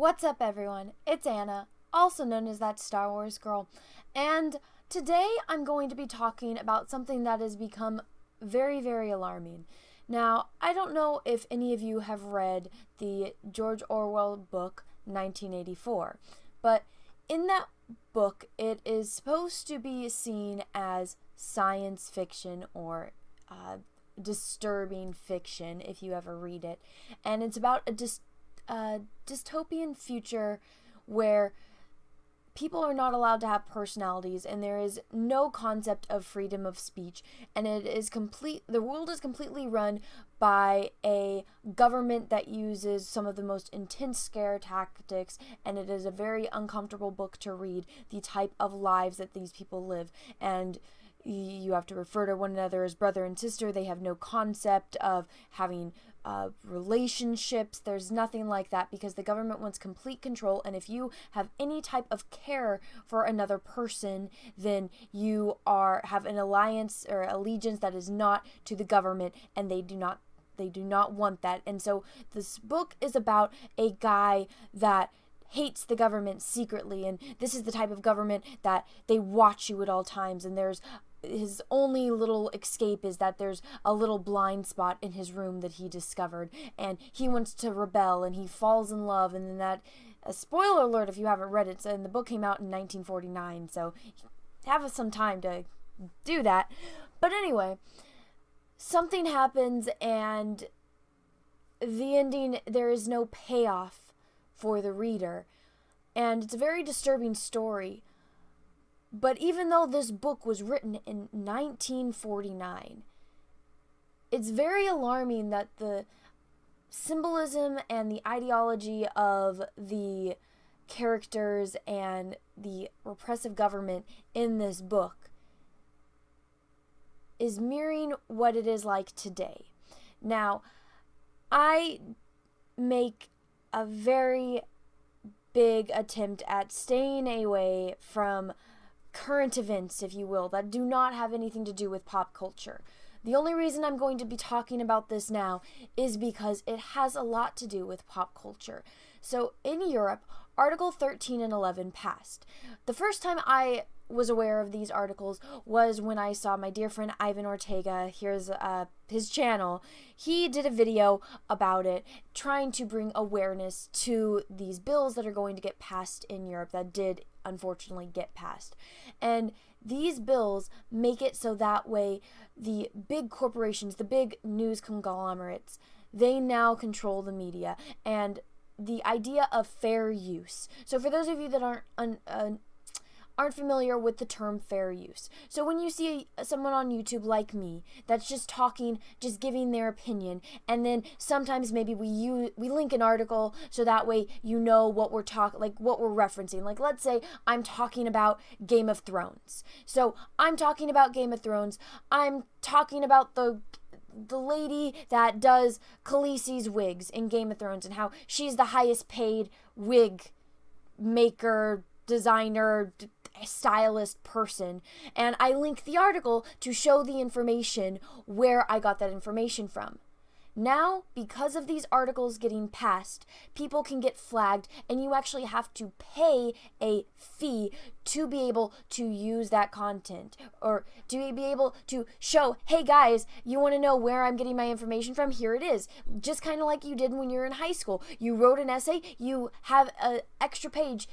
What's up, everyone? It's Anna, also known as that Star Wars girl, and today I'm going to be talking about something that has become very, very alarming. Now, I don't know if any of you have read the George Orwell book, 1984, but in that book, it is supposed to be seen as science fiction or disturbing fiction, if you ever read it, and it's about a dystopian future where people are not allowed to have personalities and there is no concept of freedom of speech, and the world is completely run by a government that uses some of the most intense scare tactics, and it is a very uncomfortable book to read, the type of lives that these people live, and you have to refer to one another as brother and sister. They have no concept of having relationships. There's nothing like that because the government wants complete control, and if you have any type of care for another person, then you have an alliance or allegiance that is not to the government, and they do not want that. And so this book is about a guy that hates the government secretly, and this is the type of government that they watch you at all times, and his only little escape is that there's a little blind spot in his room that he discovered, and he wants to rebel, and he falls in love, and then a spoiler alert if you haven't read it, and the book came out in 1949, so have some time to do that. But anyway, something happens, and the ending, there is no payoff for the reader, and it's a very disturbing story. But even though this book was written in 1949, it's very alarming that the symbolism and the ideology of the characters and the repressive government in this book is mirroring what it is like today. Now, I make a very big attempt at staying away from current events, if you will, that do not have anything to do with pop culture. The only reason I'm going to be talking about this now is because it has a lot to do with pop culture. So in Europe, Article 13 and 11 passed. The first time I was aware of these articles was when I saw my dear friend Ivan Ortega. Here's his channel. He did a video about it, trying to bring awareness to these bills that are going to get passed in Europe that did unfortunately get passed. And these bills make it so that way the big corporations, the big news conglomerates, they now control the media and the idea of fair use. So for those of you that aren't familiar with the term fair use. So when you see someone on YouTube like me that's just talking, just giving their opinion, and then sometimes maybe we link an article so that way you know what we're what we're referencing. Like let's say I'm talking about Game of Thrones. So I'm talking about Game of Thrones. I'm talking about the lady that does Khaleesi's wigs in Game of Thrones and how she's the highest paid wig maker, designer, stylist person, and I link the article to show the information where I got that information from. Now, because of these articles getting passed, people can get flagged, and you actually have to pay a fee to be able to use that content, or to be able to show, hey guys, you want to know where I'm getting my information from? Here it is. Just kind of like you did when you were in high school. You wrote an essay, you have an extra page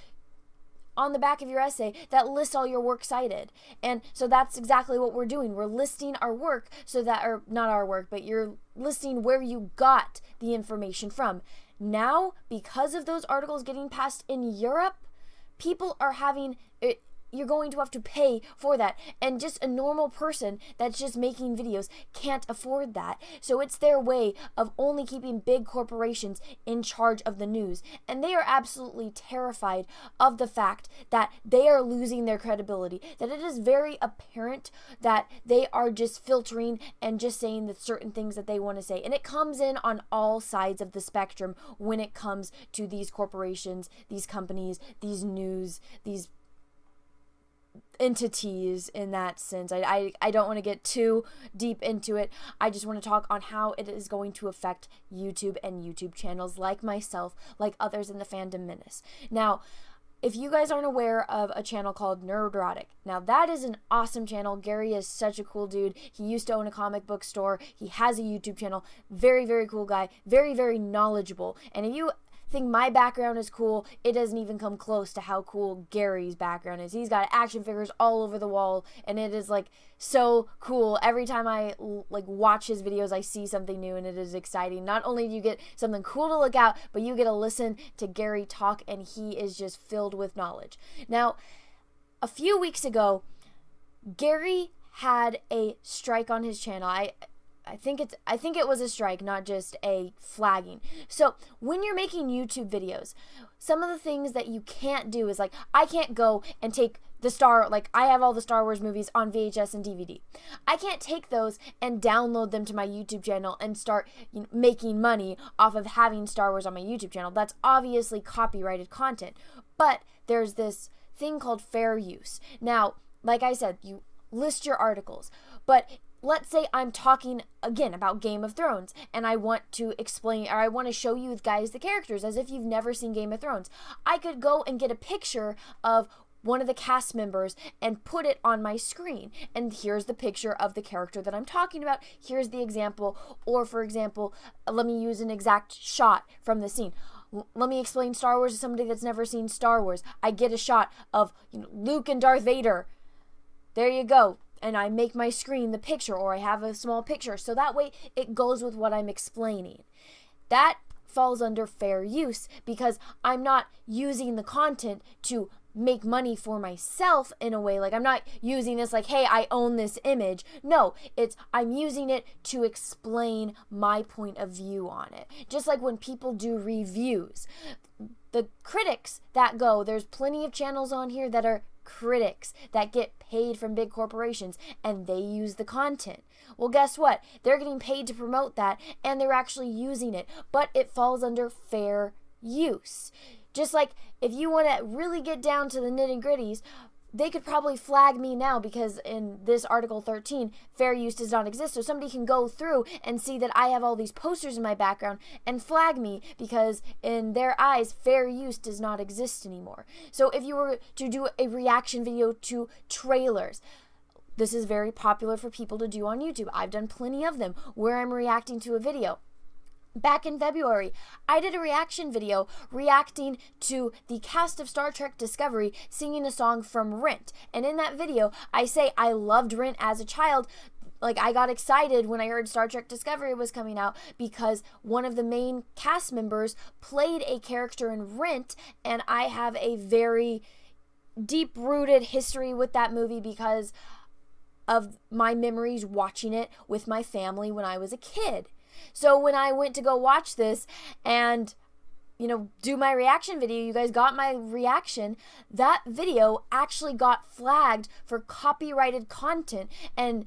on the back of your essay that lists all your works cited. And so that's exactly what we're doing. We're listing our work so that, or not our work, but you're listing where you got the information from. Now, because of those articles getting passed in Europe, people are having it. You're going to have to pay for that. And just a normal person that's just making videos can't afford that. So it's their way of only keeping big corporations in charge of the news. And they are absolutely terrified of the fact that they are losing their credibility. That it is very apparent that they are just filtering and just saying the certain things that they want to say. And it comes in on all sides of the spectrum when it comes to these corporations, these companies, these news, these entities in that sense. I don't want to get too deep into it. I just want to talk on how it is going to affect YouTube and YouTube channels like myself, like others in the Fandom Menace. Now, if you guys aren't aware of a channel called NERDROTIC, now that is an awesome channel. Gary is such a cool dude. He used to own a comic book store. He has a YouTube channel. Very, very cool guy. Very, very knowledgeable. And if you think my background is cool, it doesn't even come close to how cool Gary's background is. He's got action figures all over the wall, and it is like so cool. Every time I like watch his videos, I see something new, and it is exciting. Not only do you get something cool to look at, but you get to listen to Gary talk, and he is just filled with knowledge. Now, a few weeks ago, Gary had a strike on his channel. I think it was a strike, not just a flagging. So when you're making YouTube videos, some of the things that you can't do is like, I can't go and take I have all the Star Wars movies on VHS and DVD. I can't take those and download them to my YouTube channel and start making money off of having Star Wars on my YouTube channel. That's obviously copyrighted content. But there's this thing called fair use. Now, like I said, you list your articles, but let's say I'm talking again about Game of Thrones and I want to explain, or I want to show you guys the characters as if you've never seen Game of Thrones. I could go and get a picture of one of the cast members and put it on my screen. And here's the picture of the character that I'm talking about. Here's the example. Or for example, let me use an exact shot from the scene. Let me explain Star Wars to somebody that's never seen Star Wars. I get a shot of Luke and Darth Vader. There you go. And I make my screen the picture, or I have a small picture. So that way it goes with what I'm explaining. That falls under fair use because I'm not using the content to make money for myself in a way. Like, I'm not using this like, hey, I own this image. No, I'm using it to explain my point of view on it. Just like when people do reviews, the critics that go, there's plenty of channels on here that are critics that get paid from big corporations and they use the content. Well, guess what? They're getting paid to promote that and they're actually using it, but it falls under fair use. Just like if you want to really get down to the nitty-gritties, they could probably flag me now because in this Article 13, fair use does not exist. So somebody can go through and see that I have all these posters in my background and flag me because in their eyes, fair use does not exist anymore. So if you were to do a reaction video to trailers, this is very popular for people to do on YouTube. I've done plenty of them where I'm reacting to a video. Back in February, I did a reaction video reacting to the cast of Star Trek Discovery singing a song from Rent. And in that video, I say I loved Rent as a child. Like, I got excited when I heard Star Trek Discovery was coming out because one of the main cast members played a character in Rent, and I have a very deep-rooted history with that movie because of my memories watching it with my family when I was a kid. So when I went to go watch this and, do my reaction video, you guys got my reaction, that video actually got flagged for copyrighted content. And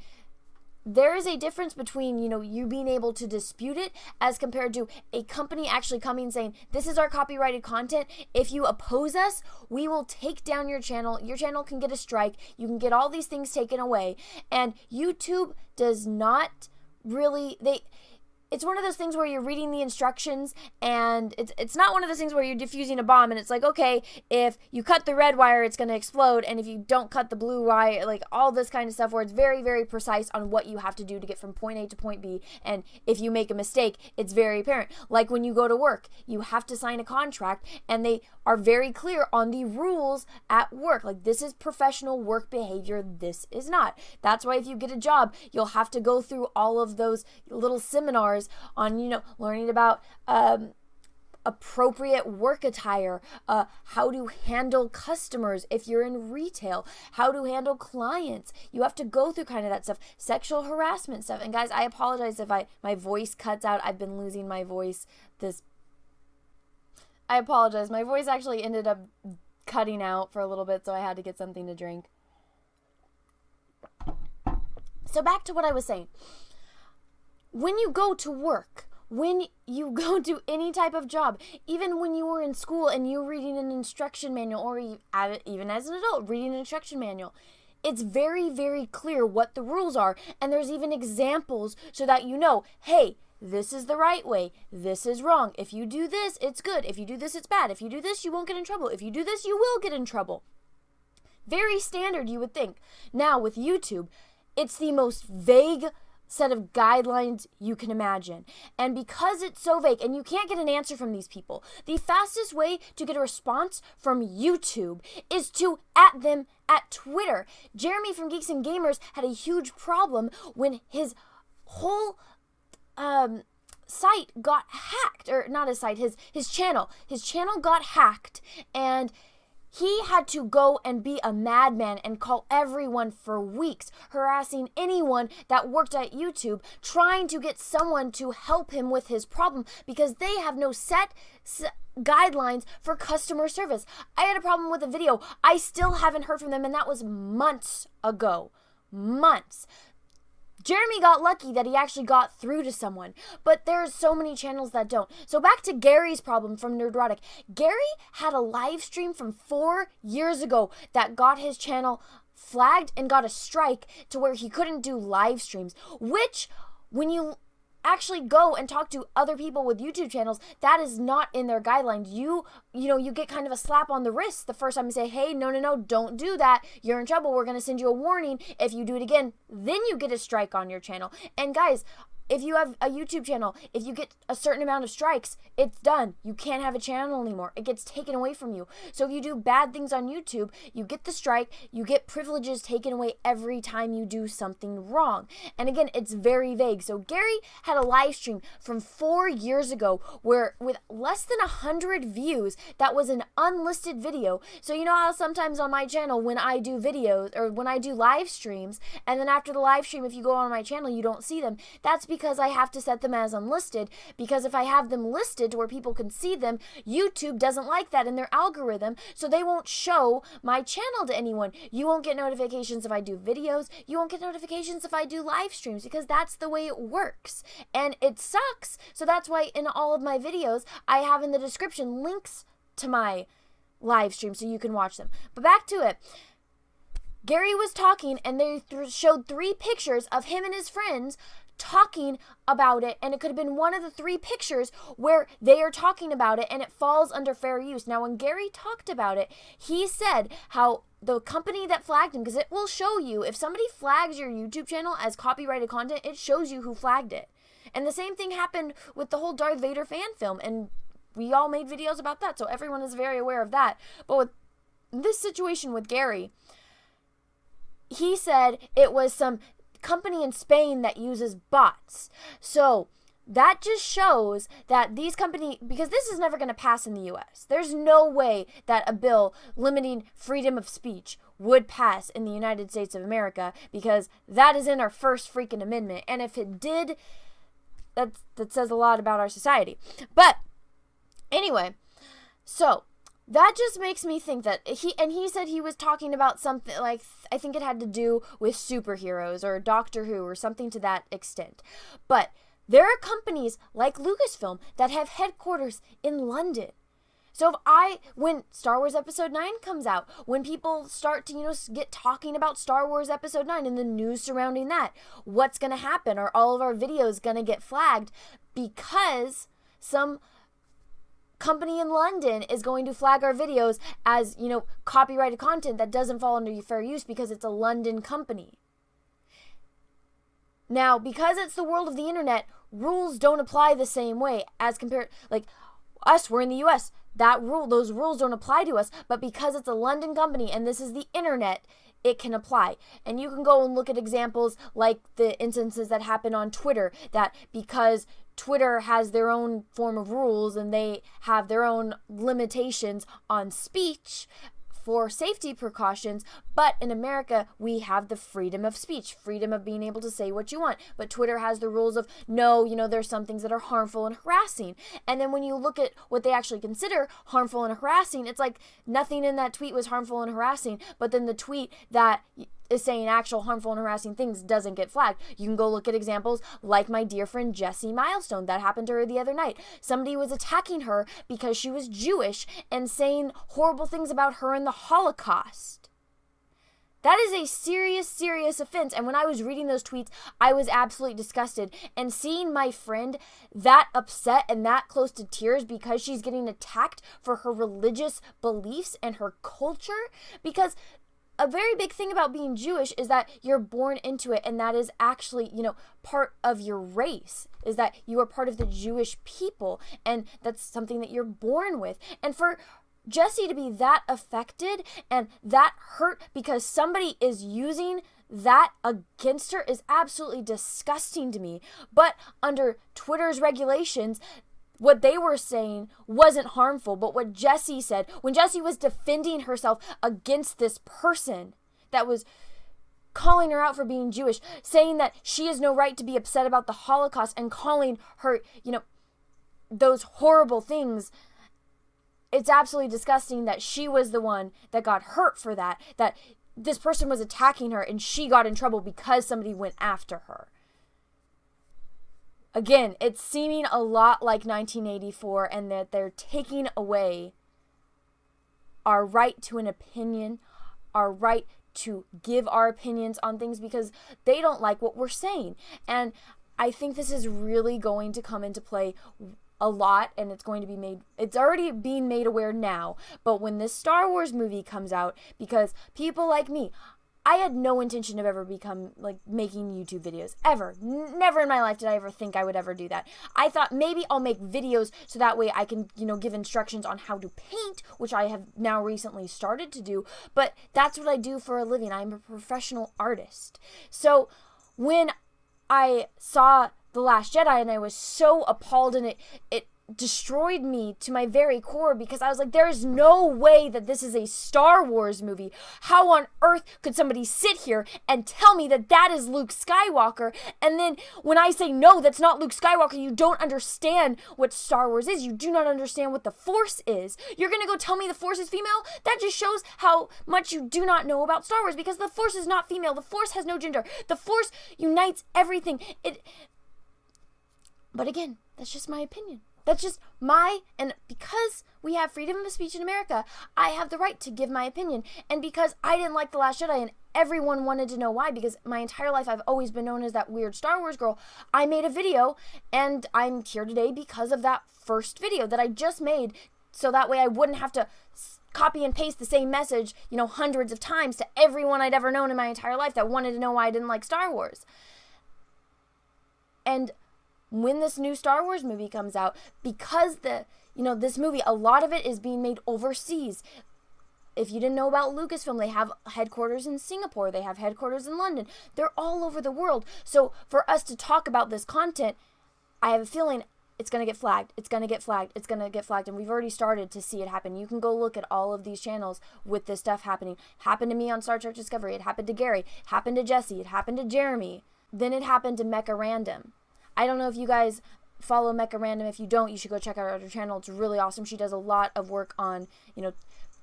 there is a difference between, you being able to dispute it as compared to a company actually coming and saying, this is our copyrighted content. If you oppose us, we will take down your channel. Your channel can get a strike. You can get all these things taken away. And YouTube does not really, it's one of those things where you're reading the instructions and it's not one of those things where you're defusing a bomb and it's like, okay, if you cut the red wire, it's going to explode. And if you don't cut the blue wire, like all this kind of stuff where it's very, very precise on what you have to do to get from point A to point B. And if you make a mistake, it's very apparent. Like when you go to work, you have to sign a contract and they are very clear on the rules at work. Like, this is professional work behavior. This is not. That's why if you get a job, you'll have to go through all of those little seminars on, learning about appropriate work attire, how to handle customers if you're in retail, how to handle clients. You have to go through kind of that stuff, sexual harassment stuff. And guys, I apologize if my voice cuts out. I've been losing my voice. I apologize. My voice actually ended up cutting out for a little bit, so I had to get something to drink. So back to what I was saying. When you go to work, when you go do any type of job, even when you were in school and you're reading an instruction manual, or even as an adult reading an instruction manual, it's very, very clear what the rules are. And there's even examples so that you know, hey, this is the right way. This is wrong. If you do this, it's good. If you do this, it's bad. If you do this, you won't get in trouble. If you do this, you will get in trouble. Very standard, you would think. Now, with YouTube, it's the most vague set of guidelines you can imagine. And because it's so vague, and you can't get an answer from these people, the fastest way to get a response from YouTube is to at them at Twitter. Jeremy from Geeks and Gamers had a huge problem when his whole site got hacked, or not his site, his channel got hacked, and he had to go and be a madman and call everyone for weeks, harassing anyone that worked at YouTube, trying to get someone to help him with his problem because they have no set guidelines for customer service. I had a problem with a video. I still haven't heard from them, and that was months ago. Months. Jeremy got lucky that he actually got through to someone, but there's so many channels that don't. So back to Gary's problem from NERDROTIC. Gary had a live stream from 4 years ago that got his channel flagged and got a strike to where he couldn't do live streams, which, when you actually go and talk to other people with YouTube channels, that is not in their guidelines. You get kind of a slap on the wrist the first time you say, hey, no, don't do that. You're in trouble. We're going to send you a warning. If you do it again, then you get a strike on your channel. And guys, if you have a YouTube channel, if you get a certain amount of strikes, it's done. You can't have a channel anymore. It gets taken away from you. So if you do bad things on YouTube, you get the strike, you get privileges taken away every time you do something wrong. And again, it's very vague. So Gary had a live stream from 4 years ago where with less than 100 views, that was an unlisted video. So you know how sometimes on my channel when I do videos or when I do live streams, and then after the live stream, if you go on my channel, you don't see them. That's because I have to set them as unlisted, because if I have them listed to where people can see them, YouTube doesn't like that in their algorithm, so they won't show my channel to anyone. You won't get notifications if I do videos. You won't get notifications if I do live streams, because that's the way it works. And it sucks. So that's why in all of my videos, I have in the description links to my live stream so you can watch them. But back to it. Gary was talking, and they showed 3 pictures of him and his friends talking about it, and it could have been one of the 3 pictures where they are talking about it, and it falls under fair use. Now, when Gary talked about it, he said how the company that flagged him, because it will show you, if somebody flags your YouTube channel as copyrighted content, it shows you who flagged it. And the same thing happened with the whole Darth Vader fan film, and we all made videos about that, so everyone is very aware of that. But with this situation with Gary, he said it was some company in Spain that uses bots. So that just shows that these companies, because this is never going to pass in the US. There's no way that a bill limiting freedom of speech would pass in the United States of America, because that is in our first freaking amendment. And if it did, that says a lot about our society. But anyway, so that just makes me think that he said he was talking about something like, I think it had to do with superheroes or Doctor Who or something to that extent. But there are companies like Lucasfilm that have headquarters in London. So when Star Wars Episode 9 comes out, when people start to, get talking about Star Wars Episode 9 and the news surrounding that, what's going to happen? Are all of our videos going to get flagged because some company in London is going to flag our videos as, copyrighted content that doesn't fall under fair use because it's a London company? Now, because it's the world of the internet, rules don't apply the same way as compared, like us, we're in the US. Those rules don't apply to us, but because it's a London company and this is the internet, it can apply. And you can go and look at examples like the instances that happen on Twitter, that because Twitter has their own form of rules and they have their own limitations on speech for safety precautions, but in America, we have the freedom of speech, freedom of being able to say what you want. But Twitter has the rules of, no, there's some things that are harmful and harassing. And then when you look at what they actually consider harmful and harassing, it's like nothing in that tweet was harmful and harassing, but then the tweet that is saying actual harmful and harassing things doesn't get flagged. You can go look at examples like my dear friend Jessi Milestone. That happened to her the other night. Somebody was attacking her because she was Jewish and saying horrible things about her in the Holocaust. That is a serious, serious offense. And when I was reading those tweets, I was absolutely disgusted. And seeing my friend that upset and that close to tears because she's getting attacked for her religious beliefs and her culture, because a very big thing about being Jewish is that you're born into it, and that is actually, part of your race, is that you are part of the Jewish people, and that's something that you're born with. And for Jessi to be that affected and that hurt because somebody is using that against her is absolutely disgusting to me. But under Twitter's regulations, what they were saying wasn't harmful, but what Jessi said, when Jessi was defending herself against this person that was calling her out for being Jewish, saying that she has no right to be upset about the Holocaust and calling her, those horrible things, it's absolutely disgusting that she was the one that got hurt for that this person was attacking her and she got in trouble because somebody went after her. Again, it's seeming a lot like 1984, and that they're taking away our right to an opinion, our right to give our opinions on things because they don't like what we're saying. And I think this is really going to come into play a lot, and it's already being made aware now. But when this Star Wars movie comes out, because people like me, I had no intention of ever making YouTube videos, ever. Never in my life did I ever think I would ever do that. I thought maybe I'll make videos so that way I can, give instructions on how to paint, which I have now recently started to do, but that's what I do for a living. I'm a professional artist. So when I saw The Last Jedi and I was so appalled, and it destroyed me to my very core, because I was like, there is no way that this is a Star Wars movie. How on earth could somebody sit here and tell me that that is Luke Skywalker? And then when I say, no, that's not Luke Skywalker, you don't understand what Star Wars is. You do not understand what the Force is. You're going to go tell me the Force is female? That just shows how much you do not know about Star Wars, because the Force is not female. The Force has no gender. The Force unites everything. But again, that's just my opinion. That's just and because we have freedom of speech in America, I have the right to give my opinion. And because I didn't like The Last Jedi and everyone wanted to know why, because my entire life I've always been known as that weird Star Wars girl, I made a video, and I'm here today because of that first video that I just made, so that way I wouldn't have to copy and paste the same message, hundreds of times to everyone I'd ever known in my entire life that wanted to know why I didn't like Star Wars. And when this new Star Wars movie comes out, because this movie, a lot of it is being made overseas. If you didn't know about Lucasfilm, they have headquarters in Singapore, they have headquarters in London. They're all over the world. So for us to talk about this content, I have a feeling it's going to get flagged. It's going to get flagged. It's going to get flagged. And we've already started to see it happen. You can go look at all of these channels with this stuff happening. Happened to me on Star Trek Discovery. It happened to Gary. It happened to Jessi. It happened to Jeremy. Then it happened to Mecha Random. I don't know if you guys follow Mecha Random. If you don't, you should go check out her channel. It's really awesome. She does a lot of work on,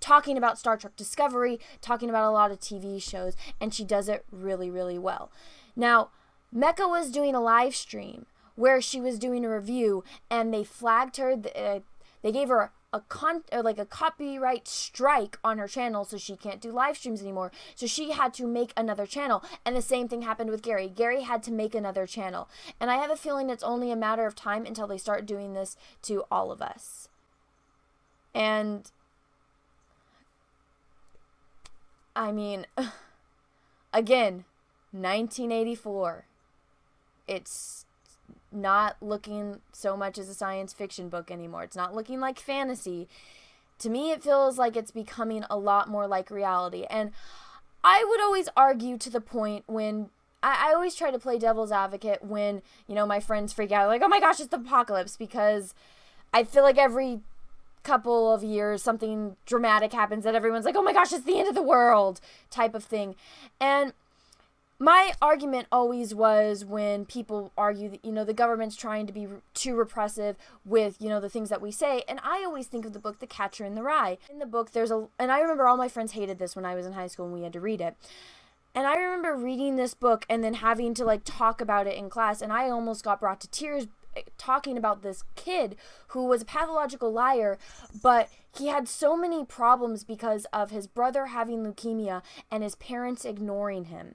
talking about Star Trek Discovery, talking about a lot of TV shows, and she does it really, really well. Now, Mecha was doing a live stream where she was doing a review, and they flagged her. They gave her a copyright strike on her channel, so she can't do live streams anymore. So she had to make another channel, and the same thing happened with Gary. Gary had to make another channel, and I have a feeling it's only a matter of time until they start doing this to all of us. And I mean, again, 1984. It's not looking so much as a science fiction book anymore. It's not looking like fantasy. To me, it feels like it's becoming a lot more like reality. And I would always argue to the point when I always try to play devil's advocate when, my friends freak out like, oh my gosh, it's the apocalypse, because I feel like every couple of years something dramatic happens that everyone's like, oh my gosh, it's the end of the world type of thing. And my argument always was when people argue that, the government's trying to be too repressive with, the things that we say. And I always think of the book, The Catcher in the Rye. In the book, and I remember all my friends hated this when I was in high school and we had to read it. And I remember reading this book and then having to like talk about it in class, and I almost got brought to tears talking about this kid who was a pathological liar, but he had so many problems because of his brother having leukemia and his parents ignoring him.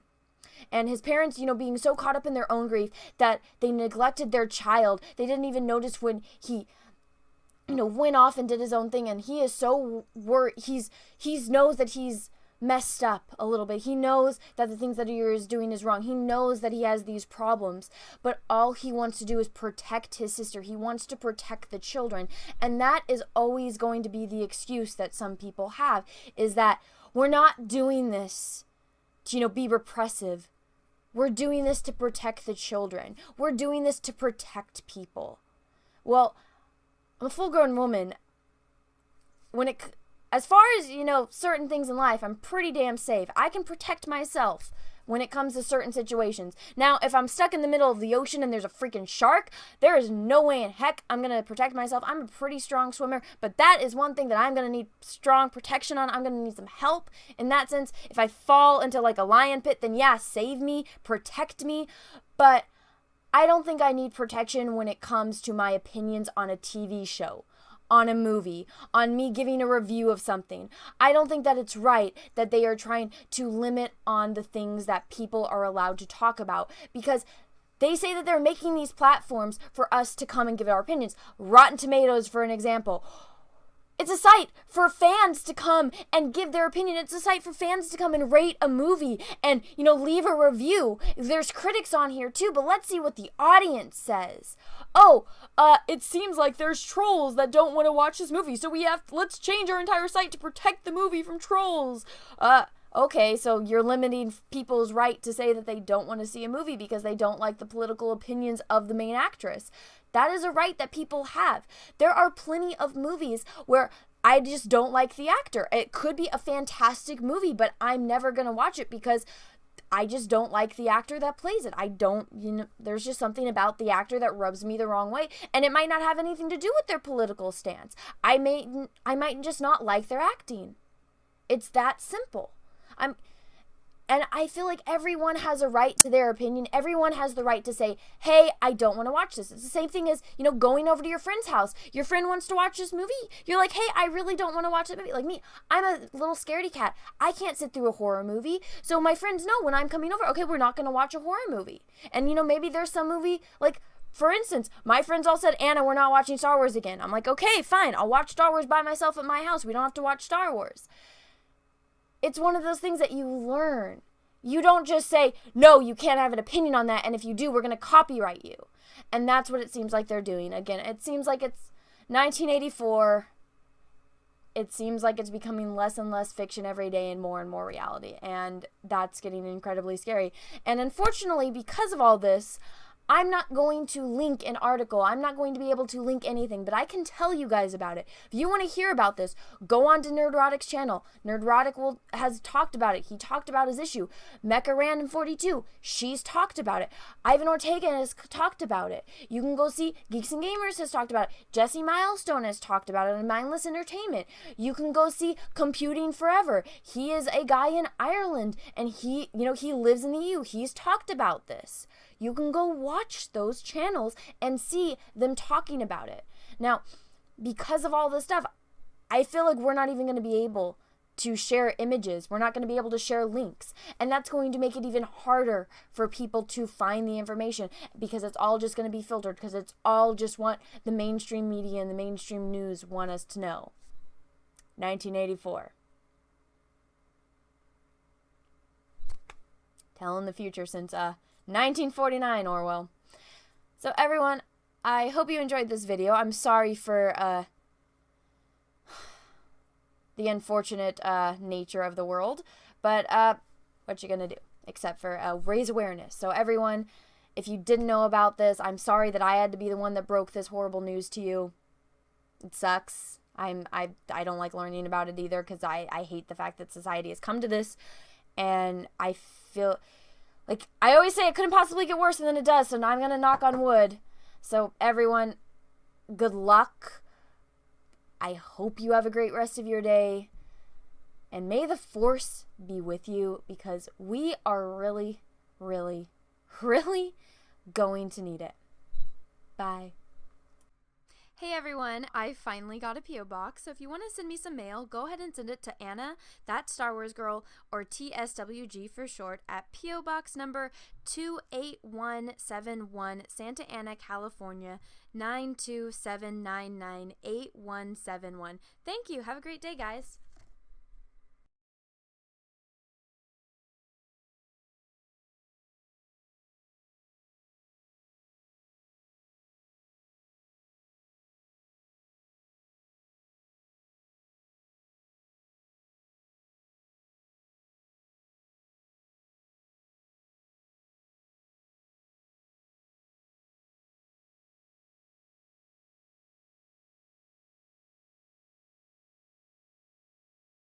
And his parents, being so caught up in their own grief that they neglected their child. They didn't even notice when he, went off and did his own thing. And he is so worried. He knows that he's messed up a little bit. He knows that the things that he is doing is wrong. He knows that he has these problems. But all he wants to do is protect his sister. He wants to protect the children. And that is always going to be the excuse that some people have, is that we're not doing this to, be repressive. We're doing this to protect the children. We're doing this to protect people. Well, I'm a full-grown woman. As far as, certain things in life, I'm pretty damn safe. I can protect myself when it comes to certain situations. Now, if I'm stuck in the middle of the ocean and there's a freaking shark, there is no way in heck I'm going to protect myself. I'm a pretty strong swimmer, but that is one thing that I'm going to need strong protection on. I'm going to need some help in that sense. If I fall into like a lion pit, then yeah, save me, protect me. But I don't think I need protection when it comes to my opinions on a TV show, on a movie, on me giving a review of something. I don't think that it's right that they are trying to limit on the things that people are allowed to talk about, because they say that they're making these platforms for us to come and give our opinions. Rotten Tomatoes, for an example. It's a site for fans to come and give their opinion. It's a site for fans to come and rate a movie and, leave a review. There's critics on here too, but let's see what the audience says. It seems like there's trolls that don't want to watch this movie, so let's change our entire site to protect the movie from trolls. Okay, so you're limiting people's right to say that they don't want to see a movie because they don't like the political opinions of the main actress. That is a right that people have. There are plenty of movies where I just don't like the actor. It could be a fantastic movie, but I'm never going to watch it because I just don't like the actor that plays it. There's just something about the actor that rubs me the wrong way, and it might not have anything to do with their political stance. I might just not like their acting. It's that simple. And I feel like everyone has a right to their opinion. Everyone has the right to say, hey, I don't want to watch this. It's the same thing as, going over to your friend's house. Your friend wants to watch this movie. You're like, hey, I really don't want to watch that movie. Like me, I'm a little scaredy cat. I can't sit through a horror movie. So my friends know when I'm coming over, okay, we're not going to watch a horror movie. And, maybe there's some movie, like, for instance, my friends all said, Anna, we're not watching Star Wars again. I'm like, okay, fine. I'll watch Star Wars by myself at my house. We don't have to watch Star Wars. It's one of those things that you learn. You don't just say, no, you can't have an opinion on that, and if you do, we're going to copyright you. And that's what it seems like they're doing. Again, it seems like it's 1984. It seems like it's becoming less and less fiction every day and more reality. And that's getting incredibly scary. And unfortunately, because of all this, I'm not going to link an article. I'm not going to be able to link anything, but I can tell you guys about it. If you want to hear about this, go on to NERDROTIC's channel. NERDROTIC has talked about it. He talked about his issue. Mecha Random 42, she's talked about it. Ivan Ortega has talked about it. You can go see Geeks and Gamers has talked about it. Jessi Milestone has talked about it in Mindless Entertainment. You can go see Computing Forever. He is a guy in Ireland, and he lives in the EU. He's talked about this. You can go watch those channels and see them talking about it. Now, because of all this stuff, I feel like we're not even going to be able to share images. We're not going to be able to share links. And that's going to make it even harder for people to find the information because it's all just going to be filtered, because it's all just what the mainstream media and the mainstream news want us to know. 1984. Telling the future since 1949, Orwell. So everyone, I hope you enjoyed this video. I'm sorry for the unfortunate nature of the world, but what you gonna do except for raise awareness. So everyone, if you didn't know about this, I'm sorry that I had to be the one that broke this horrible news to you. It sucks. I don't like learning about it either, because I hate the fact that society has come to this, and I feel like I always say it couldn't possibly get worse than it does, so now I'm going to knock on wood. So everyone, good luck. I hope you have a great rest of your day. And may the force be with you, because we are really, really, really going to need it. Bye. Hey everyone, I finally got a P.O. box, so if you want to send me some mail, go ahead and send it to Anna, that Star Wars girl, or TSWG for short, at P.O. Box number 28171, Santa Ana, California, 927998171. Thank you. Have a great day, guys.